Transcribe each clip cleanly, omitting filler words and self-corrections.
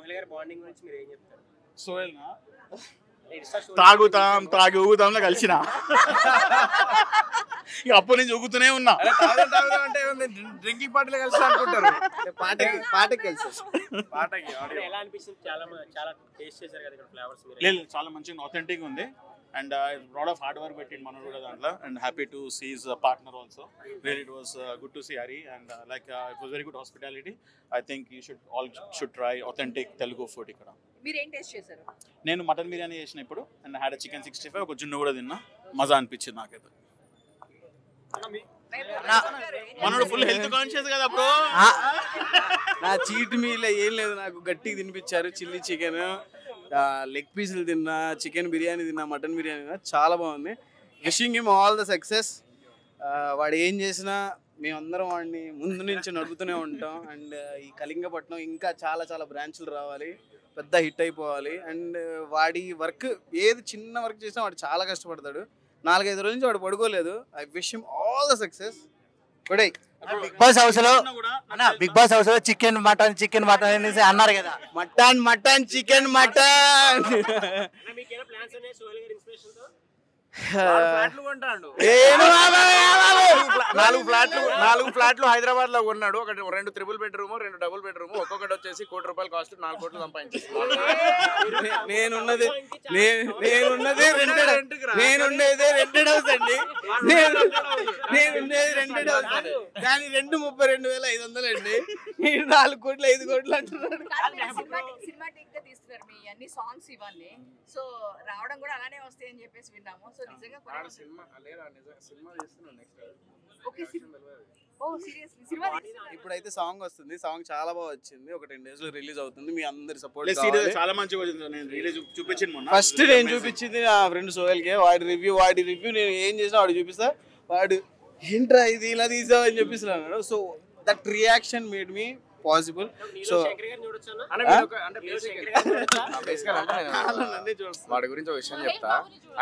సోహెల్ గారి బాండింగ్ గురించి మీరు ఏం చెప్తారు? సోహెల్ తాగుతాం తాగి ఊగుతాంలో కలిసిన ఇక అప్పటి నుంచి ఊగుతూనే ఉన్నా. అంటే డ్రింకింగ్ పార్టీలో కలిసి అనుకుంటారు, పాటకి కలిసి. ఎలా అనిపిస్తుంది? చాలా టేస్ట్ చేశారు కదా ఇక్కడ ఫ్లేవర్స్. లేదు, చాలా మంచిగా ఆథెంటిక్ ఉంది. And lot of hard work పెట్టిండు మనోడు కూడా దాంట్లో. And happy to see his partner also. Really it was good to see Hari, and it was very good hospitality. I think you should try authentic Telugu food ఇక్కడ. మీరు ఏం taste చేశారు? నేను mutton biryani చేసిన ఇప్పుడు, అండ్ హ్యాడ్ చికెన్ 65, ఒక జున్ను కూడా తిన్నా. మజా అనిపించింది నాకైతే. మనోడు ఫుల్ హెల్త్ కాన్షియస్ కదా బ్రో. నా చీట్ మీల్ ఏం లేదు, నాకు గట్టిగా తినిపించారు. చిల్లీ చికెన్, లెగ్ పీసులు తిన్నా, చికెన్ బిర్యానీ తిన్నా, మటన్ బిర్యానీ తిన్నా, చాలా బాగుంది. Wishing him all the success. వాడు ఏం చేసినా మేమందరం వాడిని ముందు నుంచి నడుపుతూనే ఉంటాం. అండ్ ఈ కళింగపట్నం ఇంకా చాలా చాలా బ్రాంచ్లు రావాలి, పెద్ద హిట్ అయిపోవాలి. అండ్ వాడి వర్క్ ఏది చిన్న వర్క్ చేసినా వాడు చాలా కష్టపడతాడు. 4-5 రోజుల నుంచి వాడు పడుకోలేదు. I wish him all the success. Good. Bigg Boss house లో చికెన్ మటన్ అనేసి అన్నారు కదా. మటన్ చికెన్ మటన్ మీకేనా ప్లాన్స్ ఉన్నాయి సోహెల్ గారి ఇన్స్పిరేషన్ తో? 4 ఫ్లాట్లు హైదరాబాద్ లో కొన్నాడు. 2 ట్రిపుల్ బెడ్రూమ్, 2 డబుల్ బెడ్రూమ్, ఒక్కొక్కటి వచ్చేసి ₹1 కోటి కాస్ట్, 4 కోట్లు సంపాదించేస్తున్నాడు. నేనున్నదే రెంటెడ్ హౌస్ అండి. నేనుండేది రెంటెడ్ హౌస్, దాని రెంట్ 32,500 అండి. 4 కోట్లు 5 కోట్లు అంటున్నాడు. సినిమాటిక్ గా తీస్తున్నారు మీ అన్ని సాంగ్స్ ఇవన్నీ, సో రావడం కూడా అలానే వస్తాయి అని చెప్పేసి విన్నాము. సో నిజంగా ఇప్పుడైతే సాంగ్ వస్తుంది. సాంగ్ చాలా బాగా వచ్చింది. ఒక 10 days లో రిలీజ్ అవుతుంది. మీ అందరి సపోర్ట్ చాలా మంచిగా వచ్చింది. నేను రిలీజ్ చూపించాను మొన్న. ఫస్ట్ నేను చూపించింది నా ఫ్రెండ్ సోహెల్ కే. వాడి రివ్యూ నేను ఏం చేసినా వాడు చూపిస్తా. వాడు ఏంట్రా ఇది ఇలా తీసావు అని చెప్పిస్తున్నాడు. So that reaction made me possible. So వాడి గురించి ఒక విషయం చెప్తా.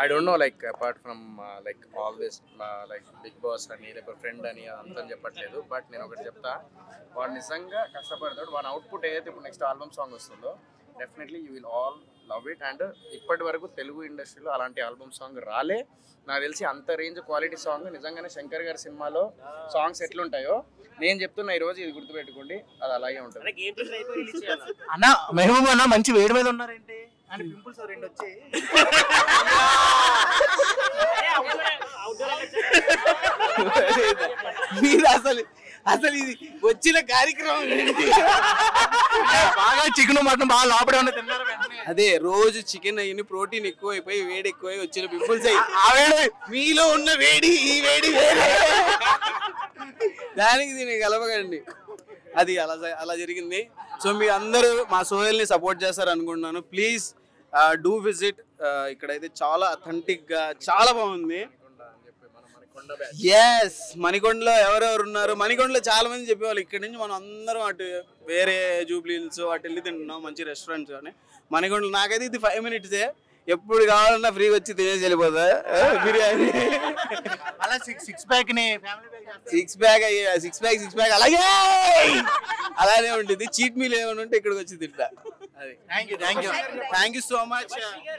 I don't know like apart from like all this like Bigg Boss అని లేకపోతే ఫ్రెండ్ అని అదంతా చెప్పట్లేదు. బట్ నేను ఒకటి చెప్తా, వాడు నిజంగా కష్టపడతాడు. వాడి అవుట్పుట్ ఏదైతే ఇప్పుడు నెక్స్ట్ ఆల్బమ్ సాంగ్ వస్తుందో definitely you will all love it. And ఇప్పటి వరకు తెలుగు ఇండస్ట్రీలో అలాంటి ఆల్బమ్ సాంగ్ రాలే. నాకు తెలిసి అంత రేంజ్ క్వాలిటీ సాంగ్ నిజంగానే శంకర్ గారి సినిమాలో సాంగ్స్ ఎట్లుంటాయో నేను చెప్తున్నా. ఈ రోజు ఇది గుర్తుపెట్టుకోండి, అది అలాగే ఉంటుంది. అన్న మెహబూబ్ అన్న మంచి వేడి మీద ఉన్నారేంటి అని పింపుల్స్ 2 వచ్చాయి. మీరు అసలు ఇది వచ్చిన కార్యక్రమం ఏంటి? బాగా చికెన్ మటన్ బాగా లోపడే ఉన్న తిన్నారు. అదే రోజు చికెన్ అయ్యి ప్రోటీన్ ఎక్కువైపోయి వేడి ఎక్కువై వచ్చిన పింపుల్స్ అయ్యి. ఆ వేడి మీలో ఉన్న వేడి ఈ వేడి దానికి దీనికి కలపకండి. అది అలా జరిగింది. సో మీ అందరూ మా సోహెల్ని సపోర్ట్ చేస్తారు అనుకుంటున్నాను. Please do visit. ఇక్కడైతే చాలా అథెంటిక్ గా చాలా బాగుంది. ఎస్, మణికొండలో ఎవరెవరు ఉన్నారు? మణికొండలో చాలా మంది చెప్పేవాళ్ళు ఇక్కడ నుంచి మనం అందరం అటు వేరే జూబ్లీ హిల్స్ అటు వెళ్ళి తింటున్నాం మంచి రెస్టారెంట్స్ అని. మణికొండలో నాకైతే ఇది 5 minutes. ఎప్పుడు కావాలన్నా ఫ్రీగా వచ్చి తినేసి వెళ్ళిపోతా బిర్యానీ. అలా 6 pack అలాగే అలానే ఉంటుంది. చీట్ మీల్ ఏమైనా ఉంటే ఇక్కడికి వచ్చి తింటా. అది థ్యాంక్ యూ సో మచ్.